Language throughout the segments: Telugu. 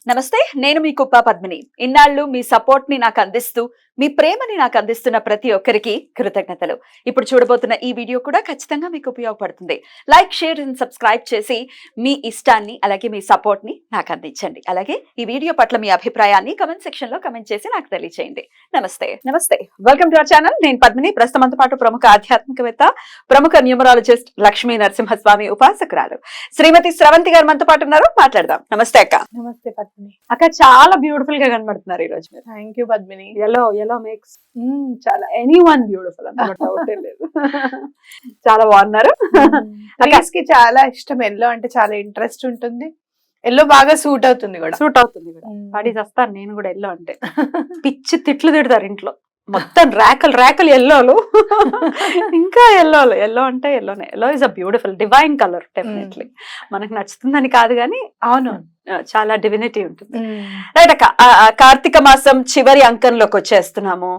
నమస్తే, నేను మీ కుప్ప పద్మిని. ఇన్నాళ్ళు మీ సపోర్ట్ ని నాకు అందిస్తూ, మీ ప్రేమని నాకు అందిస్తున్న ప్రతి ఒక్కరికి కృతజ్ఞతలు. ఇప్పుడు చూడబోతున్న ఈ వీడియో కూడా ఖచ్చితంగా మీకు ఉపయోగపడుతుంది. లైక్, షేర్ అండ్ సబ్స్క్రైబ్ చేసి మీ ఇష్టాన్ని అలాగే మీ సపోర్ట్ ని నాకు అందించండి. అలాగే ఈ వీడియో పట్ల మీ అభిప్రాయాన్ని కమెంట్ సెక్షన్ లో కమెంట్ చేసి నాకు తెలియజేయండి. నమస్తే, వెల్కమ్ టు అవర్ ఛానల్. నేను పద్మిని. ప్రస్తుతంతో పాటు ప్రముఖ ఆధ్యాత్మికవేత్త, ప్రముఖ న్యూమరాలజిస్ట్ లక్ష్మీ నరసింహస్వామి ఉపాసకురాలు శ్రీమతి స్రవంతి గారు మనతో పాటు ఉన్నారు. మాట్లాడదాం. నమస్తే అక్క. నమస్తే పద్మిని. అక్క చాలా బ్యూటిఫుల్ గా కనబడుతున్నారు ఈ రోజు మీరు. Thank you Padmini. Yellow makes చాలా ఎనీ వన్ బ్యూటిఫుల్ అన్నమాట. డౌటే లేదు. చాలా బాగున్నారు. ట్రీస్ కి చాలా ఇష్టం. ఎల్లో అంటే చాలా ఇంట్రెస్ట్ ఉంటుంది. ఎల్లో బాగా సూట్ అవుతుంది కూడా. సూట్ అవుతుంది కూడా. పడి వస్తాను నేను కూడా ఎల్లో అంటే. పిచ్చి తిట్లు తిడతారు ఇంట్లో. మొత్తం ర్యాకలు ఎల్లోలు. ఇంకా ఎల్లో అంటే ఎల్లోనే. Yellow is a beautiful divine colour. Definitely మనకు నచ్చుతుందని కాదు కానీ అవును, చాలా డివినిటీ ఉంటుంది. రైట్ అక్క, కార్తీక మాసం చివరి అంకంలోకి వచ్చేస్తున్నాము.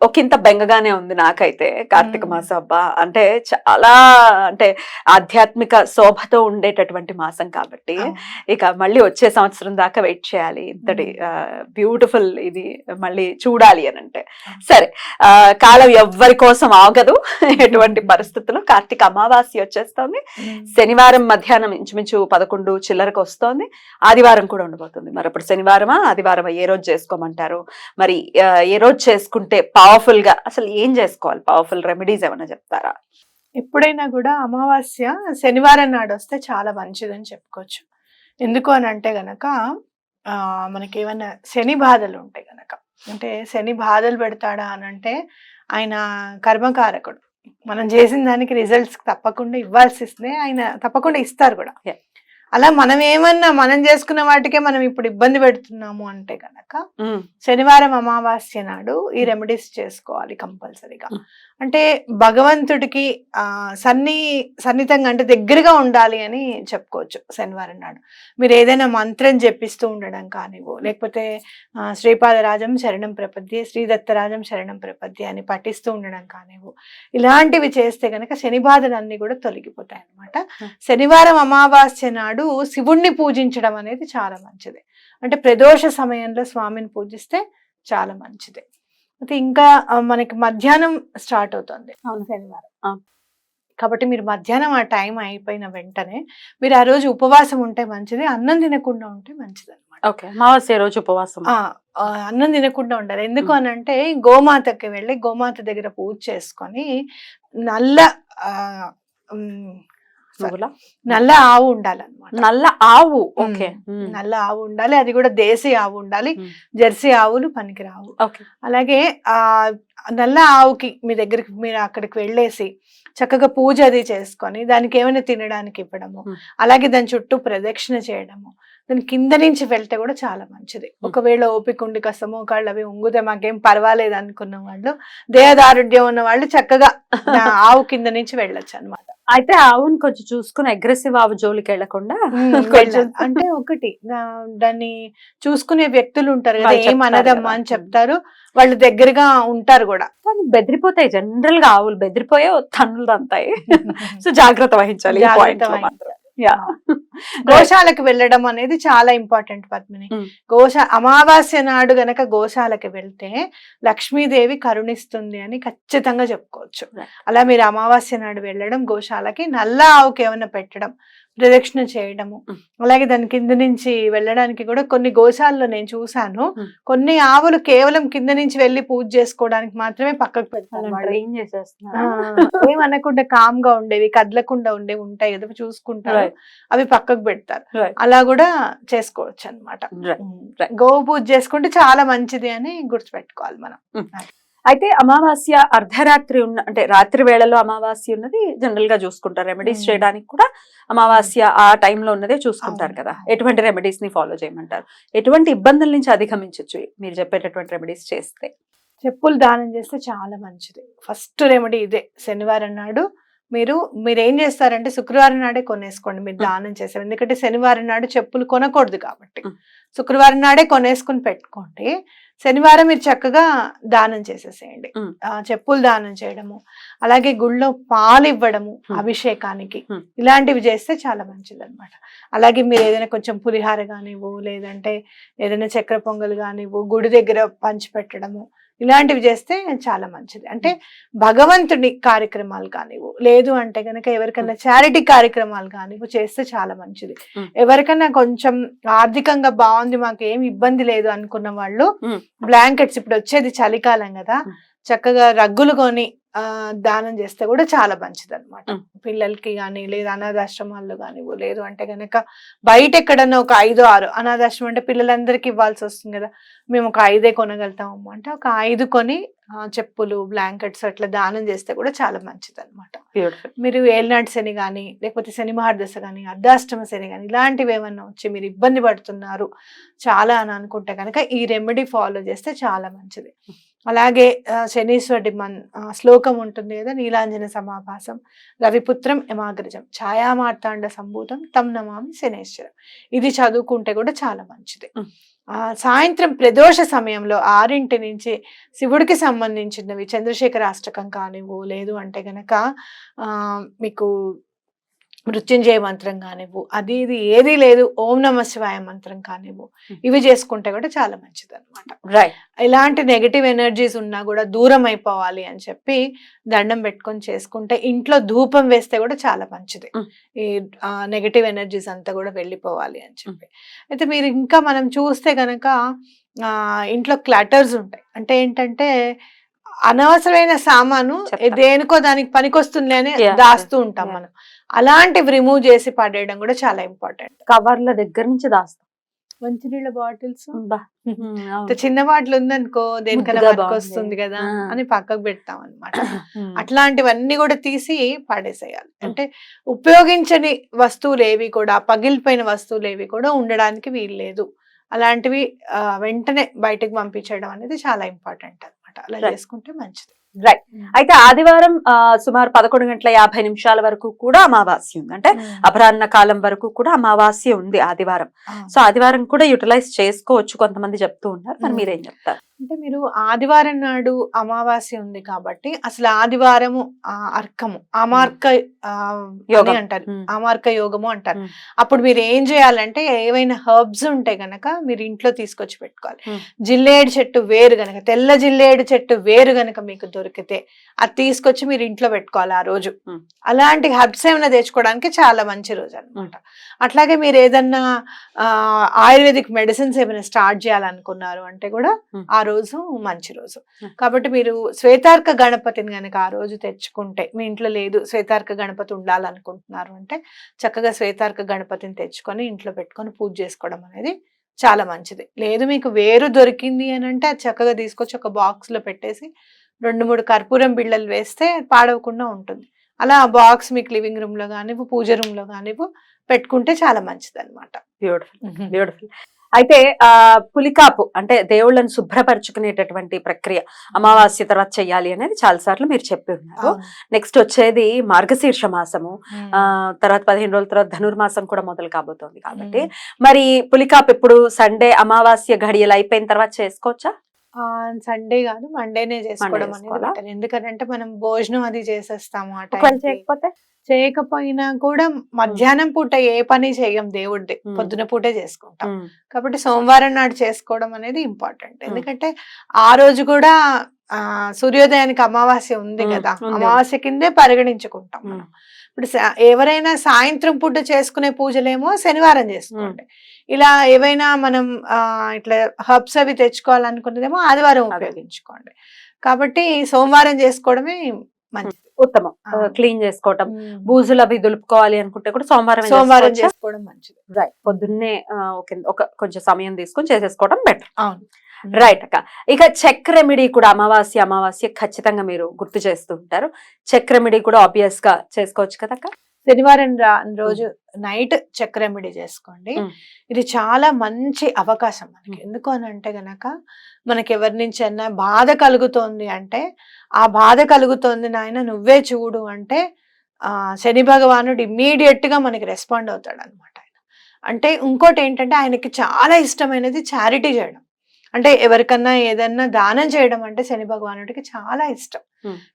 ఒకంత బెంగగానే ఉంది నాకైతే. కార్తీక మాసం అబ్బా అంటే చాలా అంటే ఆధ్యాత్మిక శోభతో ఉండేటటువంటి మాసం కాబట్టి ఇక మళ్ళీ వచ్చే సంవత్సరం దాకా వెయిట్ చేయాలి. ఇంతటి బ్యూటిఫుల్ ఇది మళ్ళీ చూడాలి అని అంటే సరే. కాలం ఎవ్వరి కోసం ఆగదు. ఎటువంటి పరిస్థితుల్లో కార్తీక అమావాస్య వచ్చేస్తోంది. శనివారం మధ్యాహ్నం ఇంచుమించు 11 చిల్లరకు వస్తోంది. ఆదివారం కూడా ఉండబోతుంది. మరి అప్పుడు శనివారమా ఆదివారమా ఏ రోజు చేసుకోమంటారు? మరి ఏ రోజు చేసుకుంటే పవర్ఫుల్ గా అసలు ఏం చేసుకోవాలి? పవర్ఫుల్ రెమెడీస్ ఏమైనా చెప్తారా? ఎప్పుడైనా కూడా అమావాస్య శనివారం నాడు వస్తే చాలా మంచిదని చెప్పుకోవచ్చు. ఎందుకు అని అంటే గనక మనకి ఏమైనా శని బాధలు ఉంటాయి గనక, అంటే శని బాధలు పెడతాడా అని అంటే ఆయన కర్మకారకుడు. మనం చేసిన దానికి రిజల్ట్స్ తప్పకుండా ఇవ్వాల్సిస్తే ఆయన తప్పకుండా ఇస్తారు కూడా. అలా మనం ఏమన్నా మనం చేసుకున్న వాటికే మనం ఇప్పుడు ఇబ్బంది పెడుతున్నాము అంటే గనక శనివారం అమావాస్య నాడు ఈ రెమెడీస్ చేసుకోవాలి కంపల్సరీగా. అంటే భగవంతుడికి సన్నిహితంగా అంటే దగ్గరగా ఉండాలి అని చెప్పుకోవచ్చు. శనివారం నాడు మీరు ఏదైనా మంత్రం జపిస్తూ ఉండడం కానివ్వు, లేకపోతే శ్రీపాదరాజం శరణం ప్రపద్యే, శ్రీదత్తరాజం శరణం ప్రపద్యే అని పఠిస్తూ ఉండడం కానివ్వు, ఇలాంటివి చేస్తే గనక శని బాధలన్నీ కూడా తొలగిపోతాయి అన్నమాట. శనివారం అమావాస్య నాడు శివుణ్ణి పూజించడం అనేది చాలా మంచిది. అంటే ప్రదోష సమయంలో స్వామిని పూజిస్తే చాలా మంచిది. అయితే ఇంకా మనకి మధ్యాహ్నం స్టార్ట్ అవుతుంది శనివారం కాబట్టి మీరు మధ్యాహ్నం ఆ టైం అయిపోయిన వెంటనే మీరు ఆ రోజు ఉపవాసం ఉంటే మంచిది. అన్నం తినకుండా ఉంటే మంచిది అనమాట. అమావాస్య రోజు ఉపవాసం అన్నం తినకుండా ఉండాలి. ఎందుకు అని అంటే గోమాతకి వెళ్ళి గోమాత దగ్గర పూజ చేసుకొని నల్ల నల్ల ఆవు ఉండాలన్నమాట. నల్ల ఆవు. ఓకే, నల్ల ఆవు ఉండాలి. అది కూడా దేశీ ఆవు ఉండాలి. జెర్సీ ఆవులు పనికిరావు. అలాగే ఆ నల్ల ఆవుకి మీ దగ్గరికి మీరు అక్కడికి వెళ్ళేసి చక్కగా పూజ అది చేసుకొని దానికి ఏమైనా తినడానికి ఇవ్వడము, అలాగే దాని చుట్టూ ప్రదక్షిణ చేయడము, దాని కింద నుంచి వెళ్తే కూడా చాలా మంచిది. ఒకవేళ ఓపిక ఉండి కాస్త మోకాళ్ళు అవి ఉంగుతే మాకేం పర్వాలేదు అనుకున్న వాళ్ళు, దేహదారుఢ్యం ఉన్న వాళ్ళు చక్కగా ఆవు కింద నుంచి వెళ్ళొచ్చు అనమాట. అయితే ఆవుని కొంచెం చూసుకుని అగ్రెసివ్ ఆవు జోలికి వెళ్లకుండా అంటే ఒకటి దాన్ని చూసుకునే వ్యక్తులు ఉంటారు కదా, ఏమనదమ్మా అని చెప్తారు, వాళ్ళు దగ్గరగా ఉంటారు కూడా. బెదిరిపోతాయి. జనరల్ గా ఆవులు బెదిరిపోయే తన్నులు తంతాయి. సో జాగ్రత్త వహించాలి. గోశాలకు వెళ్ళడం అనేది చాలా ఇంపార్టెంట్ పద్మిని. అమావాస్య నాడు గనక గోశాలకు వెళ్తే లక్ష్మీదేవి కరుణిస్తుంది అని ఖచ్చితంగా చెప్పుకోవచ్చు. అలా మీరు అమావాస్య నాడు వెళ్ళడం, గోశాలకి నల్ల ఆవుకి ఏమైనా పెట్టడం, ప్రదక్షిణ చేయడము, అలాగే దాని కింద నుంచి వెళ్ళడానికి కూడా కొన్ని గోశాలలో నేను చూసాను, కొన్ని ఆవులు కేవలం కింద నుంచి వెళ్ళి పూజ చేసుకోవడానికి మాత్రమే పక్కకు పెడతారు. ఏమనకుండా కామ్ గా ఉండేవి, కదలకుండా ఉండేవి ఉంటాయి కదా, చూసుకుంటారు, అవి పక్కకు పెడతారు. అలా కూడా చేసుకోవచ్చు అనమాట. గో పూజ చేసుకుంటే చాలా మంచిది అని గుర్తుపెట్టుకోవాలి మనం. అయితే అమావాస్య అర్ధరాత్రి అంటే రాత్రి వేళలో అమావాస్య ఉన్నది జనరల్ గా చూసుకుంటారు. రెమెడీస్ చేయడానికి కూడా అమావాస్య ఆ టైంలో ఉన్నదే చూసుకుంటారు కదా. ఎటువంటి రెమెడీస్ ని ఫాలో చేయమంటారు? ఎటువంటి ఇబ్బందుల నుంచి అధిగమించవచ్చు మీరు చెప్పేటటువంటి రెమెడీస్ చేస్తే? చెప్పులు దానం చేస్తే చాలా మంచిది. ఫస్ట్ రెమెడీ ఇదే. శనివారం నాడు మీరు ఏం చేస్తారంటే శుక్రవారం నాడే కొనేసుకోండి, మీరు దానం చేసారు. ఎందుకంటే శనివారం నాడు చెప్పులు కొనకూడదు కాబట్టి శుక్రవారం నాడే కొనేసుకుని పెట్టుకోండి. శనివారం మీరు చక్కగా దానం చేసేసేయండి. చెప్పులు దానం చేయడము, అలాగే గుళ్ళో పాలు ఇవ్వడము అభిషేకానికి, ఇలాంటివి చేస్తే చాలా మంచిది అనమాట. అలాగే మీరు ఏదైనా కొంచెం పులిహార కానివ్వు, లేదంటే ఏదైనా చక్కెర పొంగల్ కానివ్వు, గుడి దగ్గర పంచి పెట్టడము, ఇలాంటివి చేస్తే చాలా మంచిది. అంటే భగవంతుడి కార్యక్రమాలు కానివ్వు, లేదు అంటే కనుక ఎవరికైనా చారిటీ కార్యక్రమాలు కానివ్వు చేస్తే చాలా మంచిది. ఎవరికైనా కొంచెం ఆర్థికంగా బాగుంది, మాకు ఏమి ఇబ్బంది లేదు అనుకున్న వాళ్ళు బ్లాంకెట్స్, ఇప్పుడు వచ్చేది చలికాలం కదా, చక్కగా రగ్గులు కొని దానం చేస్తే కూడా చాలా మంచిది అనమాట. పిల్లలకి కానీ, లేదా అనాథాశ్రమాల్లో కానివ్వు, లేదు అంటే కనుక బయట ఎక్కడన్నా ఒక 5-6 అనాథాశ్రమం అంటే పిల్లలందరికీ ఇవ్వాల్సి వస్తుంది కదా, మేము ఒక 5 కొనగలుగుతాము అంటే ఒక 5 కొని చెప్పులు, బ్లాంకెట్స్ అట్లా దానం చేస్తే కూడా చాలా మంచిది అనమాట. మీరు ఏలినాటి శని కానీ, లేకపోతే శని మహర్దశ కానీ, అర్ధాష్టమ శని కానీ, ఇలాంటివి ఏమన్నా వచ్చి మీరు ఇబ్బంది పడుతున్నారు చాలా అని అనుకుంటే కనుక ఈ రెమెడీ ఫాలో చేస్తే చాలా మంచిది. అలాగే శనీశ్వరుడి శ్లోకం ఉంటుంది కదా, నీలాంజన సమాభాసం రవిపుత్రం యమాగ్రజం ఛాయామార్తాండ సంభూతం తం నమామి శనేశ్వరం, ఇది చదువుకుంటే కూడా చాలా మంచిది. సాయంత్రం ప్రదోష సమయంలో 6 నుంచి శివుడికి సంబంధించినవి చంద్రశేఖర అష్టకం కానివ్వు, లేదు అంటే గనక మీకు మృత్యుంజయ మంత్రం కానివ్వు, అది ఇది ఏది లేదు ఓం నమ శివాయ మంత్రం కానివ్వు, ఇవి చేసుకుంటే కూడా చాలా మంచిది అనమాట. రైట్. ఇలాంటి నెగటివ్ ఎనర్జీస్ ఉన్నా కూడా దూరం అయిపోవాలి అని చెప్పి దండం పెట్టుకొని చేసుకుంటే, ఇంట్లో ధూపం వేస్తే కూడా చాలా మంచిది, ఈ నెగటివ్ ఎనర్జీస్ అంతా కూడా వెళ్ళిపోవాలి అని చెప్పి. అయితే మీరు ఇంకా మనం చూస్తే గనక ఇంట్లో క్లటర్స్ ఉంటాయి. అంటే ఏంటంటే అనవసరమైన సామాను దేనికో దానికి పనికొస్తుంది అని దాస్తూ ఉంటాం మనం. అలాంటివి రిమూవ్ చేసి పడేయడం కూడా చాలా ఇంపార్టెంట్. కవర్ల దగ్గర నుంచి దాస్తాం. మంచినీళ్ళ బాటిల్స్, చిన్న బాటిల్ ఉందనుకో దేనికైనా పనికొస్తుంది కదా అని పక్కకు పెడతాం అనమాట. అట్లాంటివన్నీ కూడా తీసి పడేసేయాలి. అంటే ఉపయోగించని వస్తువులు ఏవి కూడా, పగిలిపోయిన వస్తువులు ఏవి కూడా ఉండడానికి వీల్లేదు. అలాంటివి వెంటనే బయటకు పంపించడం అనేది చాలా ఇంపార్టెంట్ అనమాట. అలా చేసుకుంటే మంచిది. రైట్. అయితే ఆదివారం సుమారు 11:50 వరకు కూడా అమావాస్య ఉంది. అంటే అపరాహ్న కాలం వరకు కూడా అమావాస్య ఉంది ఆదివారం. సో ఆదివారం కూడా యూటిలైజ్ చేసుకోవచ్చు కొంతమంది చెప్తూ ఉన్నారు. మరి మీరేం చెప్తారు? అంటే మీరు ఆదివారం నాడు అమావాస్య ఉంది కాబట్టి అసలు ఆదివారము అర్కము అమార్క అంటారు, అమార్క యోగము అంటారు. అప్పుడు మీరు ఏం చేయాలంటే ఏవైనా హర్బ్స్ ఉంటే గనక మీరు ఇంట్లో తీసుకొచ్చి పెట్టుకోవాలి. జిల్లేడు చెట్టు వేరు గనక, తెల్ల జిల్లేడు చెట్టు వేరు గనక మీకు దొరికితే అది తీసుకొచ్చి మీరు ఇంట్లో పెట్టుకోవాలి ఆ రోజు. అలాంటి హర్బ్స్ ఏమైనా తెచ్చుకోవడానికి చాలా మంచి రోజు అనమాట. అట్లాగే మీరు ఏదన్నా ఆయుర్వేదిక్ మెడిసిన్స్ ఏమైనా స్టార్ట్ చేయాలనుకున్నారు అంటే కూడా ఆ రోజు మంచి రోజు. కాబట్టి మీరు శ్వేతార్క గణపతిని గనక ఆ రోజు తెచ్చుకుంటే, మీ ఇంట్లో లేదు శ్వేతార్క గణపతి ఉండాలనుకుంటున్నారు అంటే చక్కగా శ్వేతార్క గణపతిని తెచ్చుకొని ఇంట్లో పెట్టుకొని పూజ చేసుకోవడం అనేది చాలా మంచిది. లేదు మీకు వేరు దొరికింది అని అంటే అది చక్కగా తీసుకొచ్చి ఒక బాక్స్ లో పెట్టేసి 2-3 కర్పూరం బిళ్ళలు వేస్తే పాడవకుండా ఉంటుంది. అలా ఆ బాక్స్ మీకు లివింగ్ రూమ్ లో కానివ్వు, పూజ రూమ్ లో కానివ్వు పెట్టుకుంటే చాలా మంచిది అనమాట. Beautiful, beautiful. అయితే పులికాపు అంటే దేవుళ్ళని శుభ్రపరచుకునేటటువంటి ప్రక్రియ అమావాస్య తర్వాత చెయ్యాలి అనేది చాలా సార్లు మీరు చెప్పి ఉన్నారు. నెక్స్ట్ వచ్చేది మార్గశీర్ష మాసము, తర్వాత 15 రోజుల తర్వాత ధనుర్మాసం కూడా మొదలు కాబోతోంది. కాబట్టి మరి పులికాపు ఎప్పుడు సండే అమావాస్య ఘడియలు అయిపోయిన తర్వాత చేసుకోవచ్చా? సండే కాదు మండేనే చేసుకోవడం అనేది. ఎందుకంటే మనం భోజనం అది చేసేస్తాము ఆ టైం. చేయకపోయినా కూడా మధ్యాహ్నం పూట ఏ పని చేయం దేవుడిది, పొద్దున పూటే చేసుకుంటాం. కాబట్టి సోమవారం నాడు చేసుకోవడం అనేది ఇంపార్టెంట్. ఎందుకంటే ఆ రోజు కూడా సూర్యోదయానికి అమావాస్య ఉంది కదా, అమావాస్య కిందే పరిగణించుకుంటాం మనం. ఇప్పుడు ఎవరైనా సాయంత్రం పూట చేసుకునే పూజలేమో శనివారం చేసుకోండి. ఇలా ఏవైనా మనం ఇట్లా హర్బ్స్ అవి తెచ్చుకోవాలనుకున్నదేమో ఆదివారం ఉపయోగించుకోండి. కాబట్టి సోమవారం చేసుకోవడమే మంచిది, ఉత్తమం. క్లీన్ చేసుకోవటం, బూజులు అవి దులుపుకోవాలి అనుకుంటే కూడా సోమవారం చేసుకోవడం మంచిది. రైట్. పొద్దున్నే కొంచెం సమయం తీసుకొని చేసేసుకోవడం బెటర్. అవును. రైట్ అక్క. ఇక చెక్ రెమెడీ కూడా అమావాస్య ఖచ్చితంగా మీరు గుర్తు చేస్తూ ఉంటారు. చెక్ రెమెడీ కూడా ఆబ్వియస్ గా చేసుకోవచ్చు కదా అక్క? శనివారం రోజు నైట్ చెక్ రెమెడీ చేసుకోండి. ఇది చాలా మంచి అవకాశం మనకి. ఎందుకు అని అంటే గనక మనకి ఎవరి నుంచి అన్నా బాధ కలుగుతోంది అంటే, ఆ బాధ కలుగుతోంది నాయన నువ్వే చూడు అంటే శని భగవానుడు ఇమ్మీడియట్ గా మనకి రెస్పాండ్ అవుతాడు అనమాట. అంటే ఇంకోటి ఏంటంటే ఆయనకి చాలా ఇష్టమైనది చారిటీ చేయడం. అంటే ఎవరికన్నా ఏదన్నా దానం చేయడం అంటే శని భగవానుడికి చాలా ఇష్టం.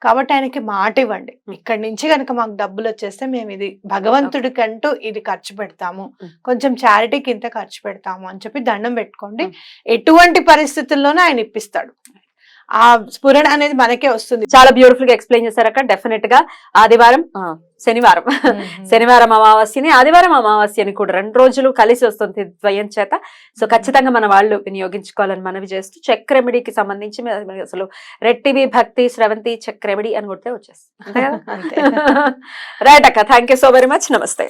కాబట్టి ఆయనకి మాట ఇవ్వండి, ఇక్కడి నుంచి కనుక మాకు డబ్బులు వచ్చేస్తే మేము ఇది భగవంతుడికంటూ ఇది ఖర్చు పెడతాము, కొంచెం చారిటీకి ఇంత ఖర్చు పెడతాము అని చెప్పి దండం పెట్టుకోండి. ఎటువంటి పరిస్థితుల్లోనూ ఆయన ఇప్పిస్తాడు. ఆ స్ఫురణ అనేది మనకే వస్తుంది. చాలా బ్యూటిఫుల్ గా ఎక్స్ప్లెయిన్ చేశారక్క. డెఫినెట్ గా ఆదివారం శనివారం అమావాస్యని ఆదివారం అమావాస్యని కూడా 2 రోజులు కలిసి వస్తుంది ద్వయం చేత. సో ఖచ్చితంగా మన వాళ్ళు వినియోగించుకోవాలని మనవి చేస్తూ చెక్ రెమెడీకి సంబంధించి అసలు రెడ్ టీవీ భక్తి స్రవంతి చెక్ రెమెడీ అని కొడితే వచ్చేస్తుంది. రైట్ అక్క, thank you so very much. నమస్తే.